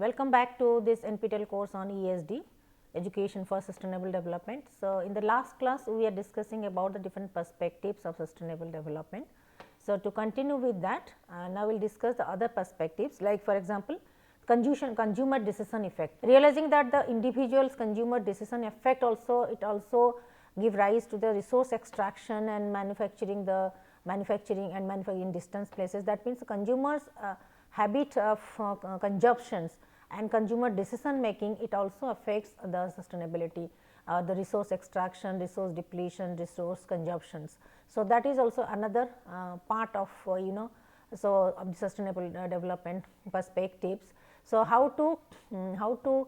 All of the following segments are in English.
Welcome back to this NPTEL course on ESD, Education for Sustainable Development. So, in the last class we are discussing about the different perspectives of sustainable development. So, to continue with that, now we will discuss the other perspectives, like for example, consumer decision effect. Realizing that the individual's consumer decision effect also give rise to the resource extraction and manufacturing in distant places. That means, the consumers habit of consumptions and consumer decision making, it also affects the sustainability, the resource extraction, resource depletion, resource consumptions. So, that is also another part of so of the sustainable development perspectives. So, how to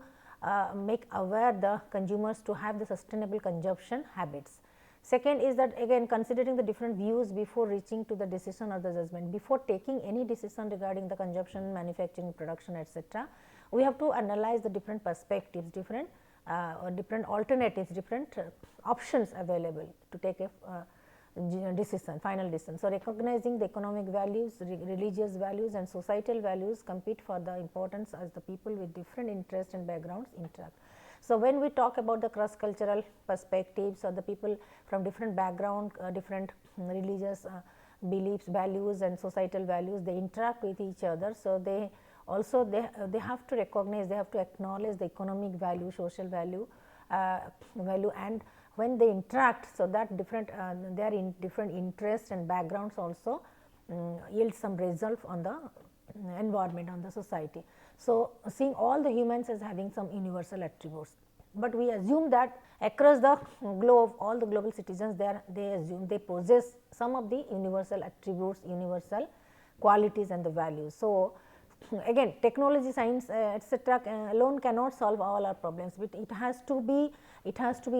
make aware the consumers to have the sustainable consumption habits. Second is that again considering the different views before reaching to the decision or the judgment. Before taking any decision regarding the consumption, manufacturing, production, etc., we have to analyze the different perspectives, different alternatives, different options available to take a decision, final decision. So, recognizing the economic values, religious values and societal values compete for the importance as the people with different interests and backgrounds interact. So, when we talk about the cross cultural perspectives or the people from different background, different religious beliefs, values and societal values, they interact with each other. So, they also they have to recognize, they have to acknowledge the economic value, social value, and when they interact, so that different they are in different interests and backgrounds also yield some result on the environment, on the society. So, seeing all the humans as having some universal attributes, but we assume that across the globe, all the global citizens they possess some of the universal attributes, universal qualities and the values. So, again technology, science etc., alone cannot solve all our problems, but it has to be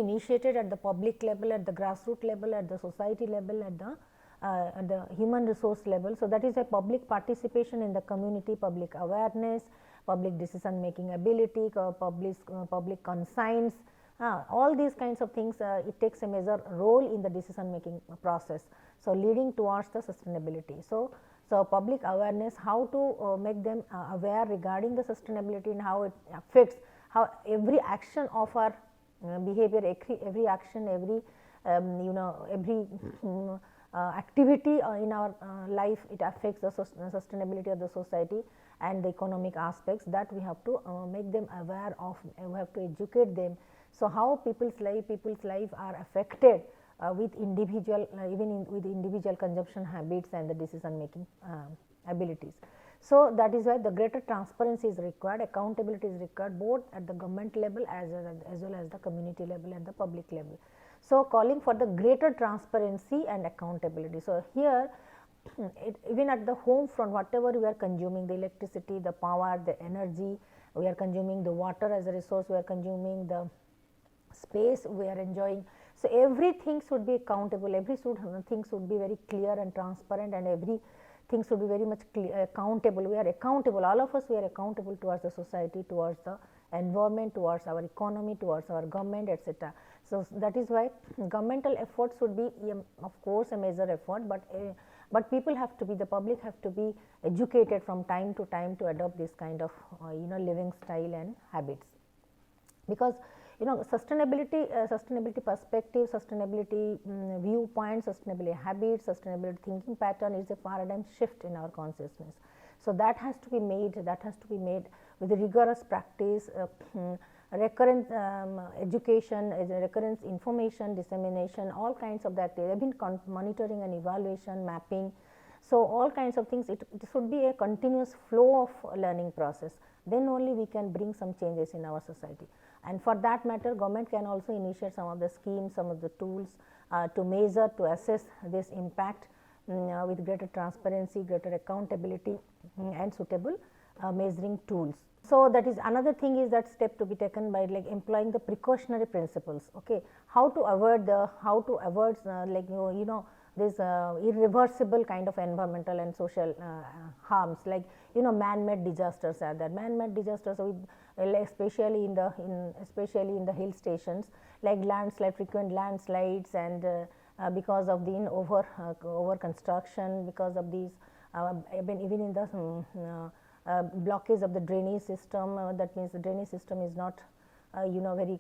initiated at the public level, at the grassroots level, at the society level, at the human resource level. So, that is a public participation in the community, public awareness, public decision making ability, public conscience, all these kinds of things, it takes a major role in the decision making process. So, leading towards the sustainability. So, public awareness, how to make them aware regarding the sustainability and how it affects, how every action of our behavior, every action, every every activity in our life, it affects the sustainability of the society and the economic aspects, that we have to make them aware of, we have to educate them. So, how people's life are affected with individual with individual consumption habits and the decision making abilities. So, that is why the greater transparency is required, accountability is required both at the government level as well as the community level and the public level. So, calling for the greater transparency and accountability. So, here even at the home front, whatever we are consuming, the electricity, the power, the energy, we are consuming the water as a resource, we are consuming the space we are enjoying. So, everything should be accountable, everything should be very clear and transparent, and everything should be very much accountable. We are accountable, all of us, we are accountable towards the society, towards the environment, towards our economy, towards our government, etc. So, that is why governmental efforts should be of course a major effort, but people have to be, the public have to be educated from time to time to adopt this kind of living style and habits, because sustainability perspective, sustainability viewpoint, sustainability habits, sustainability thinking pattern is a paradigm shift in our consciousness. So, that has to be made with rigorous practice, recurrent education, recurrent information dissemination, all kinds of that. They have been monitoring and evaluation, mapping. So, all kinds of things, it should be a continuous flow of learning process, then only we can bring some changes in our society. And for that matter, government can also initiate some of the schemes, some of the tools to measure, to assess this impact with greater transparency, greater accountability and suitable measuring tools. So, that is another thing is that step to be taken by like employing the precautionary principles. Okay, how to avoid this irreversible kind of environmental and social harms, like man-made disasters are there. Man-made disasters with especially in the hill stations, like frequent landslides, and because of the over construction, because of these even in the blockage of the drainage system, that means the drainage system is not very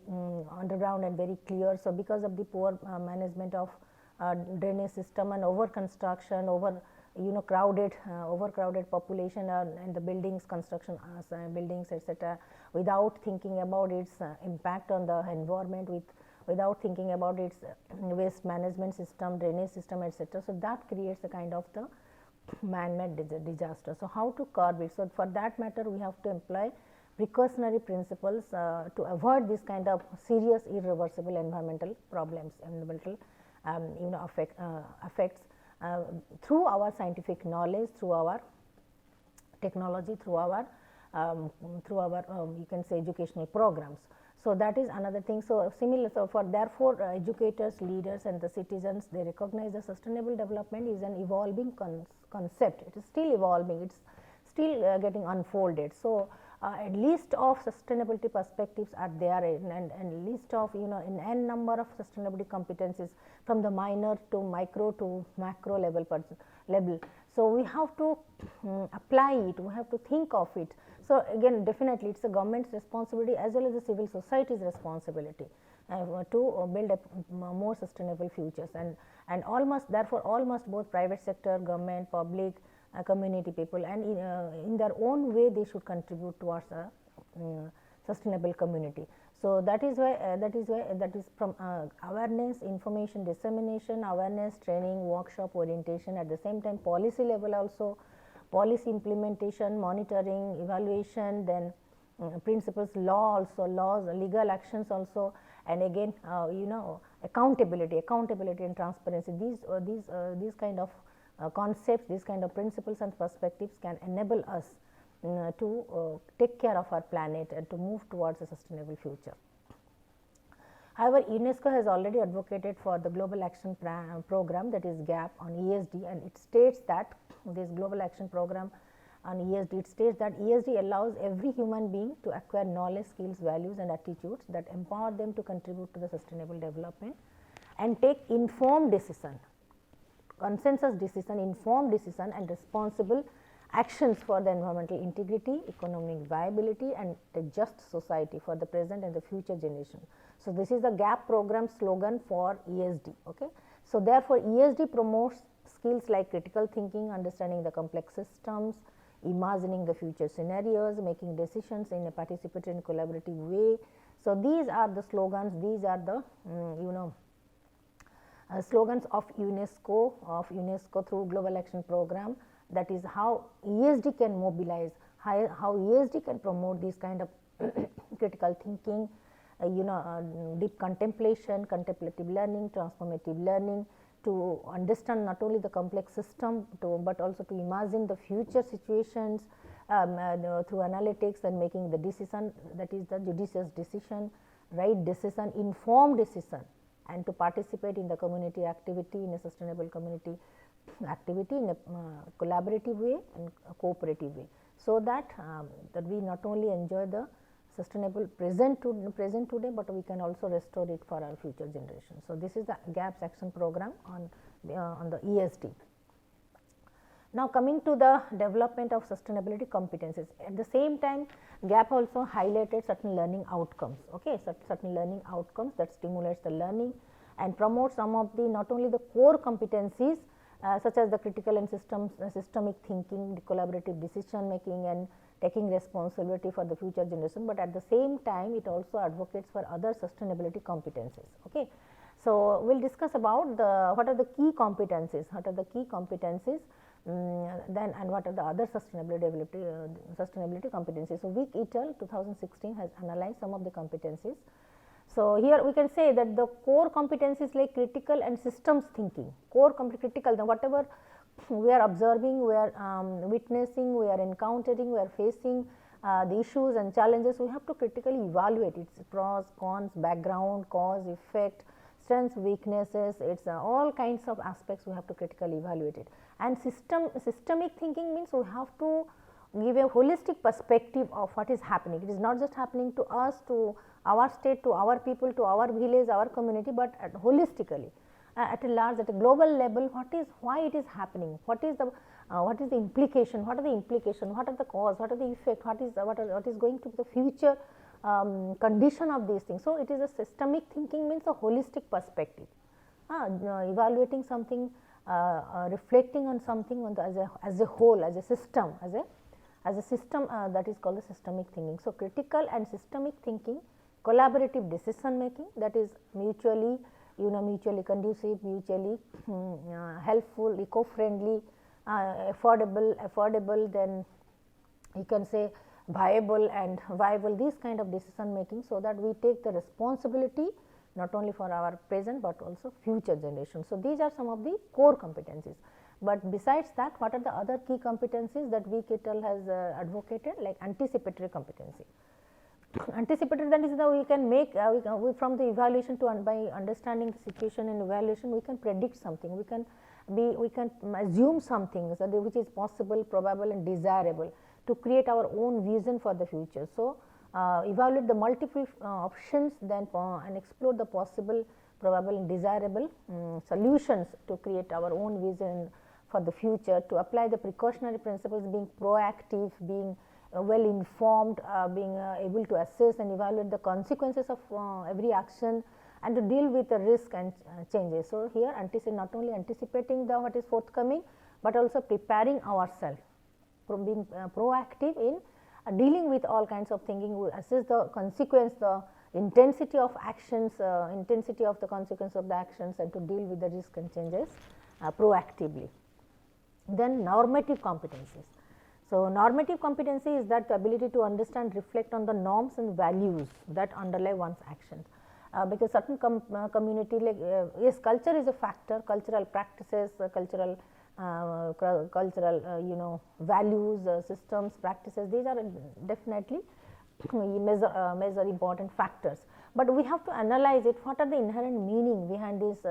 underground and very clear. So, because of the poor management of drainage system and over construction, overcrowded population and the buildings construction, buildings etc., without thinking about its impact on the environment, without thinking about its waste management system, drainage system etc. So, that creates a kind of the man-made disaster. So, how to curb it? So, for that matter we have to employ precautionary principles to avoid this kind of serious irreversible environmental problems, environmental effects through our scientific knowledge, through our technology, through our you can say educational programs. So, that is another thing. So, similar, so for therefore, educators, leaders and the citizens, they recognize the sustainable development is an evolving concept. It is still evolving, it is still getting unfolded. So, a list of sustainability perspectives are there, and list of in n number of sustainability competencies from the minor to micro to macro level. So, we have to apply it, we have to think of it. So, again definitely it is a government's responsibility as well as the civil society's responsibility to build a more sustainable futures, and almost therefore almost both private sector, government, public, community people, and in their own way they should contribute towards a sustainable community. So, that is from awareness, information dissemination, awareness, training, workshop, orientation, at the same time policy level also, policy implementation, monitoring, evaluation, then principles, laws, legal actions also, and again accountability and transparency. These kind of concepts, these kind of principles and perspectives can enable us to take care of our planet and to move towards a sustainable future. However, UNESCO has already advocated for the Global Action Program, that is GAP, on ESD, and it states that this Global Action Program on ESD, it states that ESD allows every human being to acquire knowledge, skills, values and attitudes that empower them to contribute to the sustainable development and take informed decision, consensus decision, informed decision and responsible actions for the environmental integrity, economic viability and a just society for the present and the future generation. So, this is the GAP program slogan for ESD. Okay. So, therefore, ESD promotes skills like critical thinking, understanding the complex systems, imagining the future scenarios, making decisions in a participatory and collaborative way. So, these are the slogans, these are the slogans of UNESCO through Global Action Program. That is how ESD can mobilize, how ESD can promote this kind of critical thinking, deep contemplation, contemplative learning, transformative learning, to understand not only the complex system but also to imagine the future situations through analytics and making the decision, that is the judicious decision, right decision, informed decision, and to participate in the community activity, in a sustainable community activity in a collaborative way and a cooperative way. So, that we not only enjoy the sustainable present today, but we can also restore it for our future generations. So, this is the GAPS action program on the ESD. Now, coming to the development of sustainability competencies, at the same time GAP also highlighted certain learning outcomes, okay, certain learning outcomes that stimulates the learning and promotes some of the not only the core competencies such as the critical and systemic thinking, the collaborative decision making and taking responsibility for the future generation, but at the same time it also advocates for other sustainability competencies. Okay. So, we will discuss about what are the key competencies, then and what are the other sustainability competencies. So, Wick et al. 2016 has analyzed some of the competencies. So, here we can say that the core competencies like critical and systems thinking, critical, whatever we are observing, we are witnessing, we are encountering, we are facing the issues and challenges, we have to critically evaluate its pros, cons, background, cause, effect, strengths, weaknesses, it's all kinds of aspects we have to critically evaluate it. And systemic thinking means we have to give a holistic perspective of what is happening. It is not just happening to us, to our state, to our people, to our village, our community, but holistically at a large, at a global level, why it is happening, what is the what is the implication, what are the cause, what are the effect, what is going to be the future condition of these things. So, it is a systemic thinking, means a holistic perspective, evaluating something, reflecting on something on the, as a whole, as a system, as a system, that is called the systemic thinking. So, critical and systemic thinking, collaborative decision making, that is mutually conducive, mutually helpful, eco-friendly, affordable, then you can say viable and viable, these kind of decision making, so that we take the responsibility not only for our present, but also future generations. So, these are some of the core competencies. But besides that, what are the other key competencies that V. Kittel has advocated, like anticipatory competency. Anticipatory, that is the we can make from the evaluation to by understanding the situation and evaluation, we can predict something, we can assume something, so which is possible, probable and desirable, to create our own vision for the future. So, evaluate the multiple options, then and explore the possible, probable and desirable solutions to create our own vision for the future, to apply the precautionary principles, being proactive, being well informed, being able to assess and evaluate the consequences of every action, and to deal with the risk and changes. So, here not only anticipating the what is forthcoming, but also preparing ourselves, being proactive in dealing with all kinds of thinking, we assess the consequence, the intensity of actions, intensity of the consequence of the actions, and to deal with the risk and changes proactively. Then normative competencies. So, normative competency is that the ability to understand, reflect on the norms and values that underlie one's actions. Because certain community, like yes, culture is a factor, cultural practices, cultural values, systems, practices, these are definitely measure important factors. But we have to analyze it, what are the inherent meaning behind these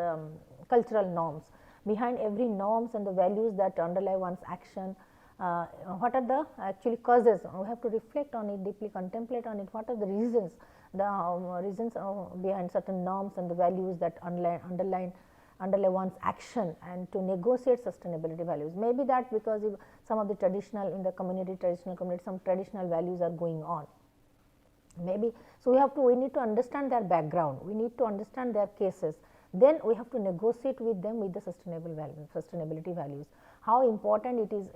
cultural norms, behind every norms and the values that underlie one's action. What are the actually causes, we have to reflect on it, deeply contemplate on it, what are the reasons, behind certain norms and the values that underlie one's action, and to negotiate sustainability values. Maybe that because some of the traditional some traditional values are going on, maybe. So, we need to understand their background, we need to understand their cases, then we have to negotiate with them with the sustainability values. How important it is,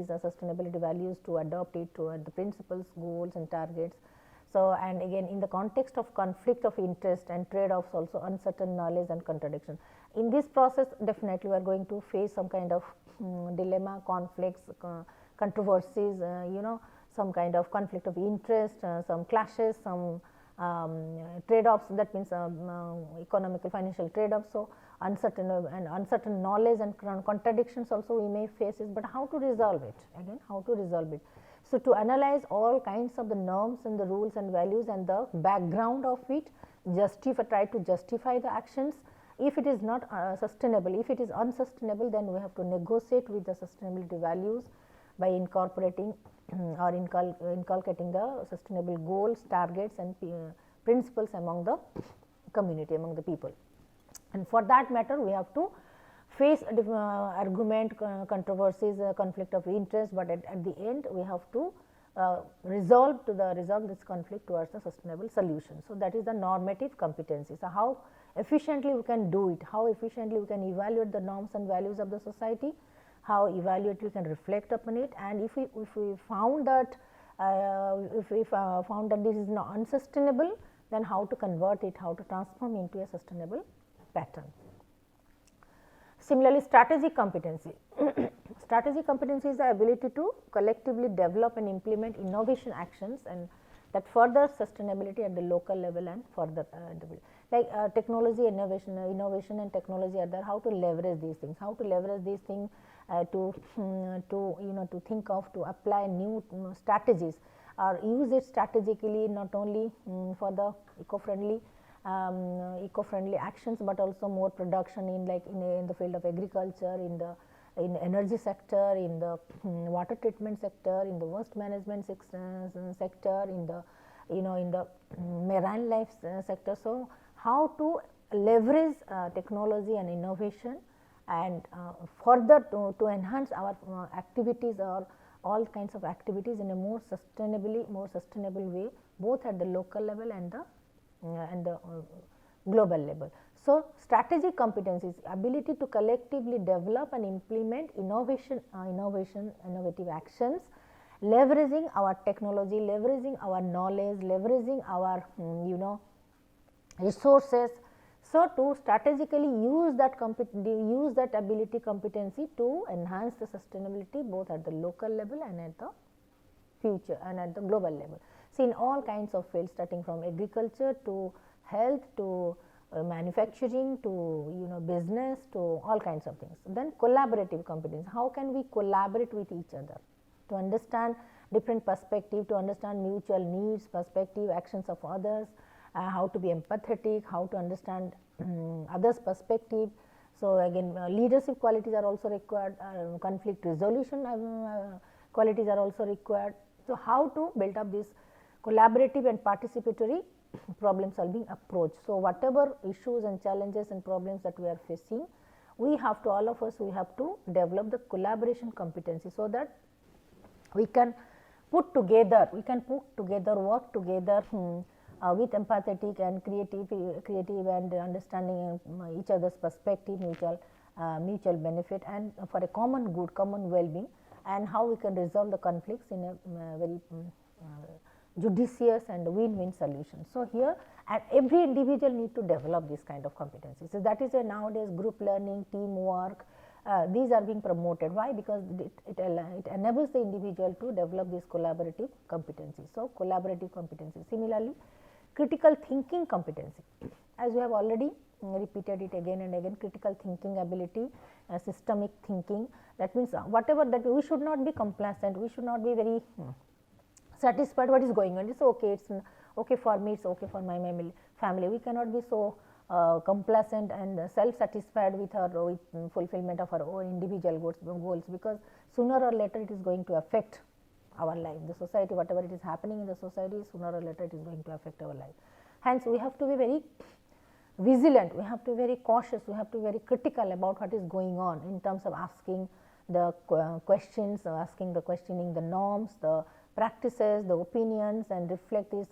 sustainability values, to adopt it toward the principles, goals and targets. So, and again in the context of conflict of interest and trade-offs, also uncertain knowledge and contradiction. In this process, definitely we are going to face some kind of dilemma, conflicts, controversies, some kind of conflict of interest, some clashes, some trade-offs, that means economical, financial trade-offs. So, uncertain knowledge and contradictions also we may face it, but how to resolve it, again how to resolve it. So, to analyze all kinds of the norms and the rules and values and the background of it, try to justify the actions. If it is not sustainable, if it is unsustainable, then we have to negotiate with the sustainability values by incorporating or inculcating the sustainable goals, targets and principles among the community, among the people. And for that matter, we have to face argument, controversies, conflict of interest, but at the end we have to resolve this conflict towards a sustainable solution. So, that is the normative competency. So, how efficiently we can do it, how efficiently we can evaluate the norms and values of the society, how evaluate we can reflect upon it, and if we found that this is not unsustainable, then how to convert it, how to transform into a sustainable pattern. Similarly, strategic competency. Strategic competency is the ability to collectively develop and implement innovation actions and that further sustainability at the local level and further like technology, innovation and technology are there. How to leverage these things? How to leverage these things to think of, to apply new strategies or use it strategically, not only for the eco-friendly actions, but also more production in the field of agriculture, in energy sector, in the water treatment sector, in the waste management sector, in the marine life sector. So, how to leverage technology and innovation and further to enhance our activities or all kinds of activities in a more sustainable way, both at the local level and the global level. So, strategic competencies, ability to collectively develop and implement innovative actions, leveraging our technology, leveraging our knowledge, leveraging our resources. So, to strategically use that ability competency to enhance the sustainability both at the local level and at the future and at the global level. See, in all kinds of fields, starting from agriculture to health to manufacturing to business to all kinds of things. Then collaborative competence, how can we collaborate with each other to understand different perspective, to understand mutual needs, perspective, actions of others, how to be empathetic, how to understand others perspective. So, again leadership qualities are also required, conflict resolution qualities are also required. So, how to build up this collaborative and participatory problem solving approach. So, whatever issues and challenges and problems that we are facing, we have to, all of us, we have to develop the collaboration competency, so that we can put together, work together with empathetic and creative and understanding each other's perspective, mutual benefit, and for a common good, common well-being, and how we can resolve the conflicts in a very judicious and win-win solution. So, here every individual need to develop this kind of competencies. So, that is why nowadays group learning, teamwork, these are being promoted. Why? Because it enables the individual to develop this collaborative competency. So, collaborative competency. Similarly, critical thinking competency, as we have already repeated it again and again, critical thinking ability, systemic thinking. That means, whatever that we should not be complacent, we should not be very satisfied what is going on. It's okay, it's okay for me, it's okay for my family. We cannot be so complacent and self-satisfied with fulfillment of our own individual goals, because sooner or later it is going to affect our life, the society, whatever it is happening in the society, sooner or later it is going to affect our life. Hence, we have to be very vigilant, we have to be very cautious, we have to be very critical about what is going on in terms of asking the questions, questioning the norms, the practices, the opinions, and reflect this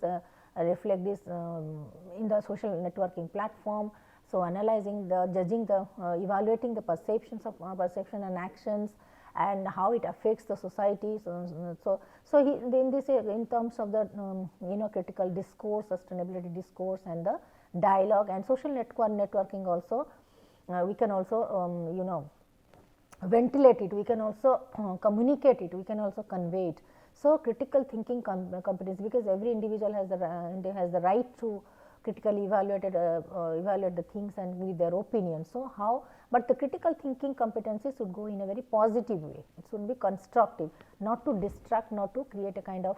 in the social networking platform. So, analyzing judging evaluating the perception and actions, and how it affects the society. In terms of the critical discourse, sustainability discourse, and the dialogue and social networking also, we can also ventilate it, we can also communicate it, we can also convey it. So, critical thinking competence, because every individual has the right to critically evaluate the things and give their opinion. So, but the critical thinking competencies should go in a very positive way, it should be constructive, not to distract, not to create a kind of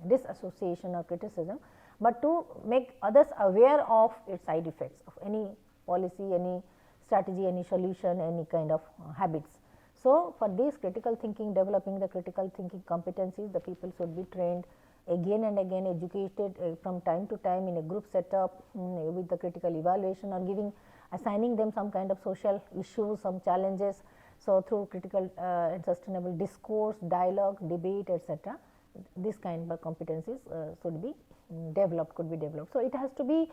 disassociation or criticism, but to make others aware of its side effects of any policy, any strategy, any solution, any kind of habits. So, for this critical thinking, developing the critical thinking competencies, the people should be trained again and again, educated from time to time in a group setup with the critical evaluation, or assigning them some kind of social issues, some challenges. So, through critical and sustainable discourse, dialogue, debate, etc., this kind of competencies should be developed, could be developed. So, it has to be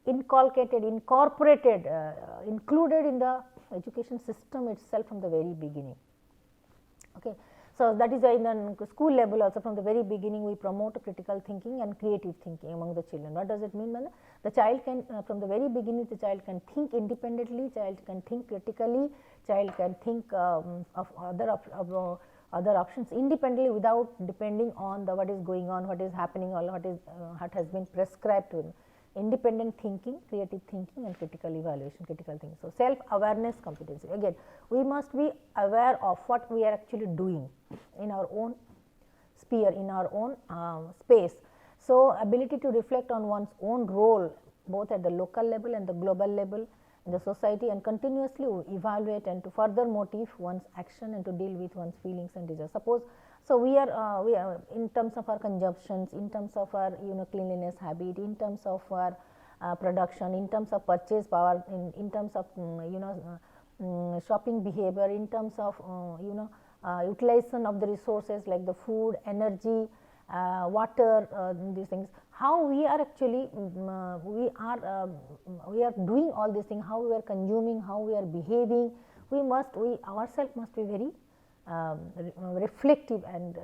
inculcated, incorporated, included in the education system itself from the very beginning. Okay. So, that is why in the school level also, from the very beginning we promote critical thinking and creative thinking among the children. What does it mean? The child can from the very beginning, the child can think independently, child can think critically, child can think of other options independently without depending on what is going on, what is happening, or what has been prescribed to him. Independent thinking, creative thinking, and critical evaluation, critical thinking. So, self-awareness competency. Again, we must be aware of what we are actually doing in our own sphere, in our own space. So, ability to reflect on one's own role, both at the local level and the global level in the society, and continuously evaluate and to further motive one's action and to deal with one's feelings and desires. Suppose, so we are in terms of our consumptions, in terms of our cleanliness habit, in terms of our production, in terms of purchase power, in terms of shopping behavior, in terms of utilization of the resources like the food, energy, water, these things, how we are actually we are doing all these things, how we are consuming, how we are behaving. We ourselves must be very reflective and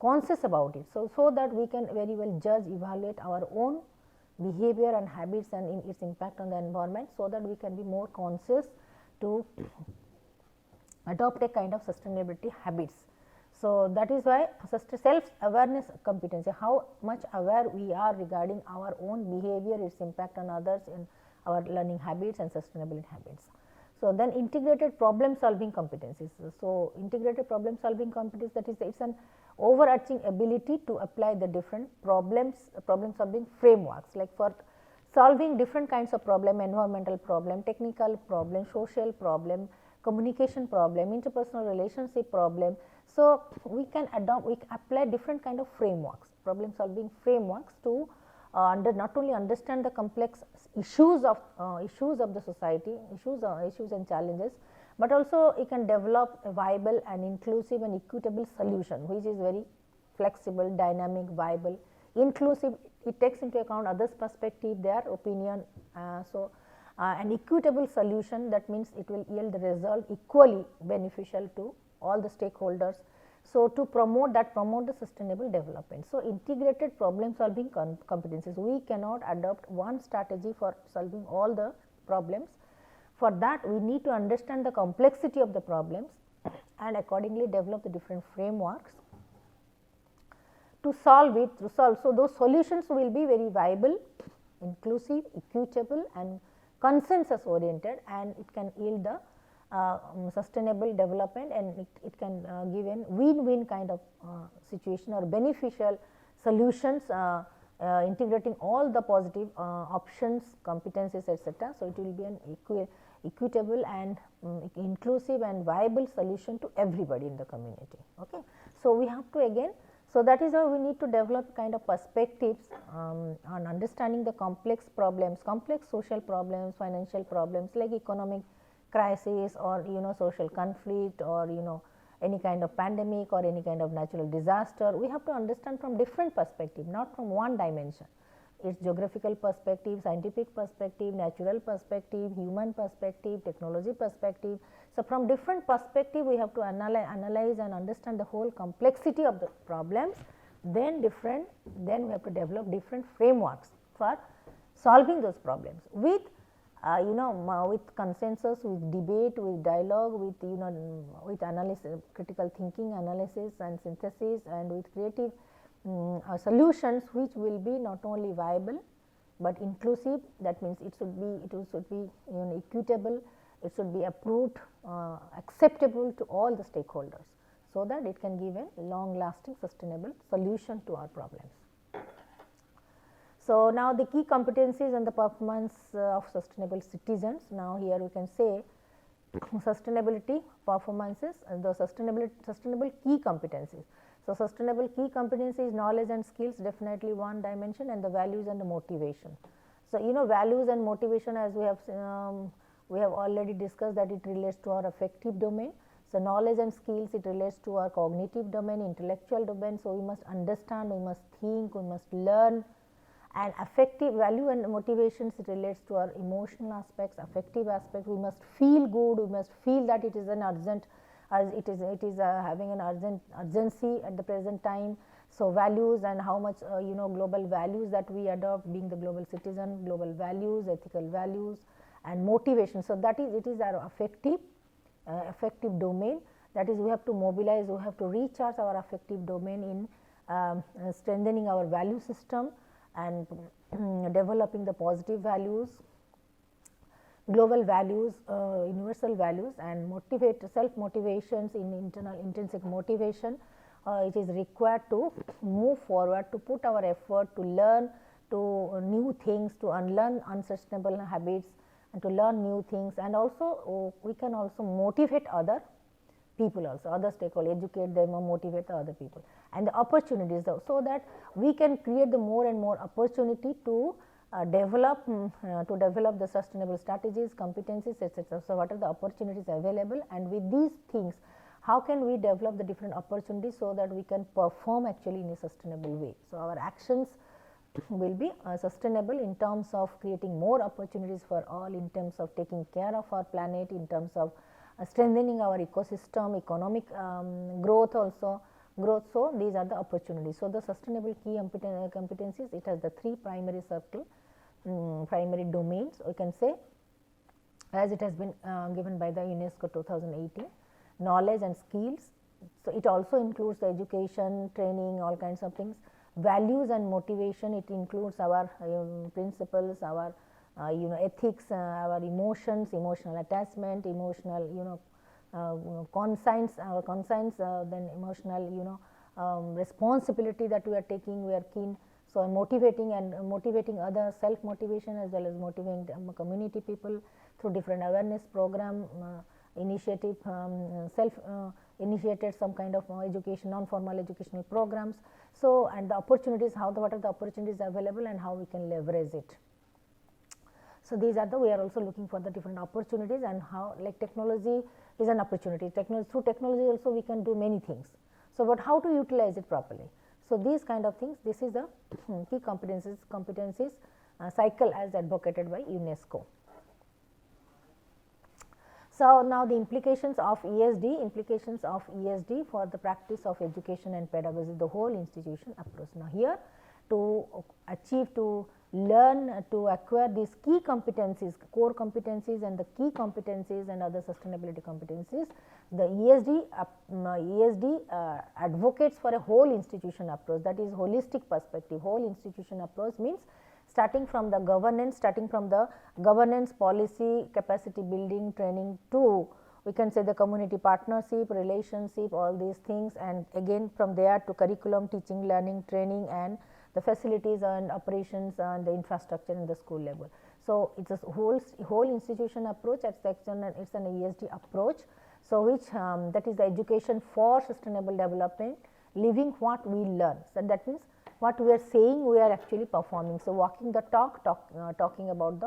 conscious about it. So that we can very well judge, evaluate our own behavior and habits and its impact on the environment, so that we can be more conscious to adopt a kind of sustainability habits. So, that is why self awareness competency, how much aware we are regarding our own behavior, its impact on others in our learning habits and sustainability habits. So, then integrated problem solving competencies. So, integrated problem solving competence, that is, it is an overarching ability to apply the different problem solving frameworks, like for solving different kinds of problem, environmental problem, technical problem, social problem, communication problem, interpersonal relationship problem. So, we can apply different kind of frameworks, problem solving frameworks to not only understand the complex issues of the society, issues and challenges, but also it can develop a viable and inclusive and equitable solution, which is very flexible, dynamic, viable, inclusive. It takes into account others' perspective, their opinion. An equitable solution, that means it will yield the result equally beneficial to all the stakeholders. So, to promote the sustainable development. So, integrated problem solving competencies, we cannot adopt one strategy for solving all the problems. For that, we need to understand the complexity of the problems and accordingly develop the different frameworks to solve it. So, those solutions will be very viable, inclusive, equitable and consensus oriented, and it can yield the sustainable development, and it can give a win-win kind of situation or beneficial solutions, integrating all the positive options, competencies, etc. So, it will be an equitable and inclusive and viable solution to everybody in the community. Okay. So, we have to again, so that is how we need to develop kind of perspectives on understanding the complex problems, complex social problems, financial problems like economic crisis or social conflict or any kind of pandemic or any kind of natural disaster. We have to understand from different perspective, not from one dimension. Its geographical perspective, scientific perspective, natural perspective, human perspective, technology perspective. So, from different perspective we have to analyze and understand the whole complexity of the problems, then we have to develop different frameworks for solving those problems with with consensus, with debate, with dialogue, with with analysis, critical thinking, analysis and synthesis, and with creative solutions which will be not only viable, but inclusive. That means it should be equitable, it should be approved, acceptable to all the stakeholders, so that it can give a long lasting sustainable solution to our problems. So, now the key competencies and the performance of sustainable citizens. Now, here we can say sustainability performances and the sustainable key competencies. So, sustainable key competencies, knowledge and skills, definitely one dimension, and the values and the motivation. So, values and motivation, as we have already discussed, that it relates to our affective domain. So, knowledge and skills, it relates to our cognitive domain, intellectual domain. So, we must understand, we must think, we must learn. And affective value and motivations, it relates to our emotional aspects, affective aspects. We must feel good, we must feel that it is an urgent, it is having an urgency at the present time. So, values and how much global values that we adopt, being the global citizen, global values, ethical values and motivation. So, that is it is our affective domain. That is, we have to mobilize, we have to recharge our affective domain in strengthening our value system and developing the positive values, global values, universal values, and self motivations in internal intrinsic motivation. It is required to move forward, to put our effort, to learn to new things, to unlearn unsustainable habits and to learn new things, and also we can also motivate other people also, other stakeholders, educate them or motivate the other people, and the opportunities, so that we can create the more and more opportunity to to develop the sustainable strategies, competencies, etc. So, what are the opportunities available, and with these things how can we develop the different opportunities so that we can perform actually in a sustainable way. So, our actions will be sustainable in terms of creating more opportunities for all, in terms of taking care of our planet, in terms of strengthening our ecosystem, economic growth also. So, these are the opportunities. So, the sustainable key competencies, it has the 3 primary circle, primary domains we can say, as it has been given by the UNESCO 2018, knowledge and skills. So, it also includes the education, training, all kinds of things, values and motivation, it includes our principles, our ethics, our emotions, emotional attachment, emotional conscience, our conscience, then emotional responsibility that we are taking, we are keen. So, motivating others, self motivation as well as motivating community people through different awareness program, initiative, self initiated some kind of education, non-formal educational programs. So, and the opportunities, what are the opportunities available and how we can leverage it. So, these are we are also looking for the different opportunities, and how, like, technology is an opportunity. Through technology also we can do many things. So, but how to utilize it properly. So, these kind of things, this is the key competencies cycle as advocated by UNESCO. So, now the implications of ESD for the practice of education and pedagogy, the whole institution approach. Now, here to learn, to acquire these key competencies, core competencies and the key competencies and other sustainability competencies, the ESD advocates for a whole institution approach, that is holistic perspective. Whole institution approach means starting from the governance, policy, capacity building, training to, we can say, the community partnership, relationship, all these things, and again from there to curriculum, teaching, learning, training, and the facilities and operations and the infrastructure in the school level. So, it is a whole institution approach, it is an ESD approach. So, which that is the education for sustainable development, living what we learn. So, that means what we are saying we are actually performing. So, walking the talk, talking about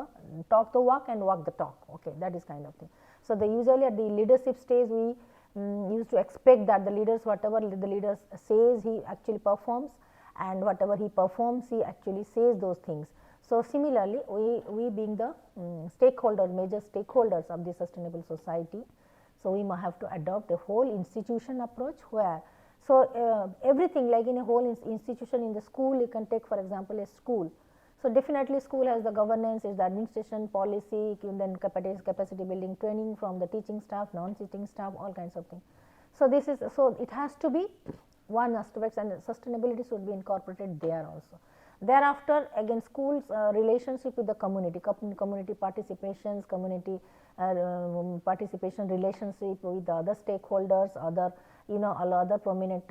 talk the walk and walk the talk, okay, that is kind of thing. So, usually at the leadership stage we used to expect that the leaders, whatever the leader says, he actually performs, and whatever he performs, he actually says those things. So, similarly, we being the major stakeholders of the sustainable society, so we have to adopt a whole institution approach where, so everything, like in a whole institution, in the school you can take for example a school. So, definitely school has the governance, is the administration, policy, then capacity building, training from the teaching staff, non-teaching staff, all kinds of things. So, this is, so it has to be one aspect, and sustainability should be incorporated there also. Thereafter, again schools relationship with the community participations, community participation, relationship with the other stakeholders, other all other prominent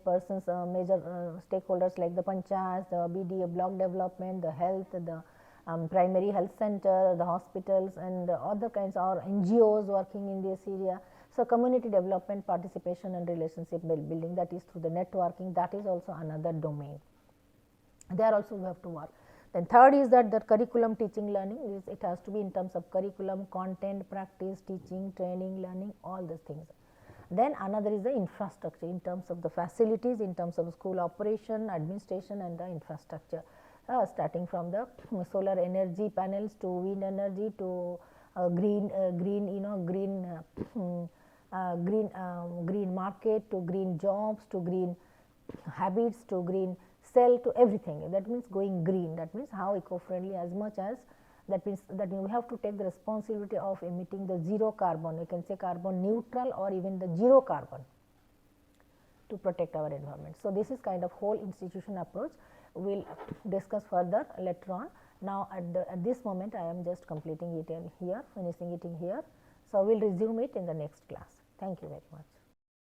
persons, major stakeholders like the panchayats, the BDA, block development, the health, the primary health center, the hospitals, and other kinds, or NGOs working in this area. So, community development, participation and relationship building, that is through the networking, that is also another domain. There also we have to work. Then third is that the curriculum, teaching, learning, it has to be in terms of curriculum, content, practice, teaching, training, learning, all these things. Then another is the infrastructure, in terms of the facilities, in terms of school operation, administration, and the infrastructure, starting from the solar energy panels to wind energy to green market, to green jobs, to green habits, to green cell, to everything. That means going green, that means how eco-friendly as much as, that means that we have to take the responsibility of emitting the zero carbon, we can say carbon neutral or even the zero carbon to protect our environment. So, this is kind of whole institution approach, we will discuss further later on. Now, at this moment I am just completing it here, finishing it in here. So, we will resume it in the next class. Thank you very much.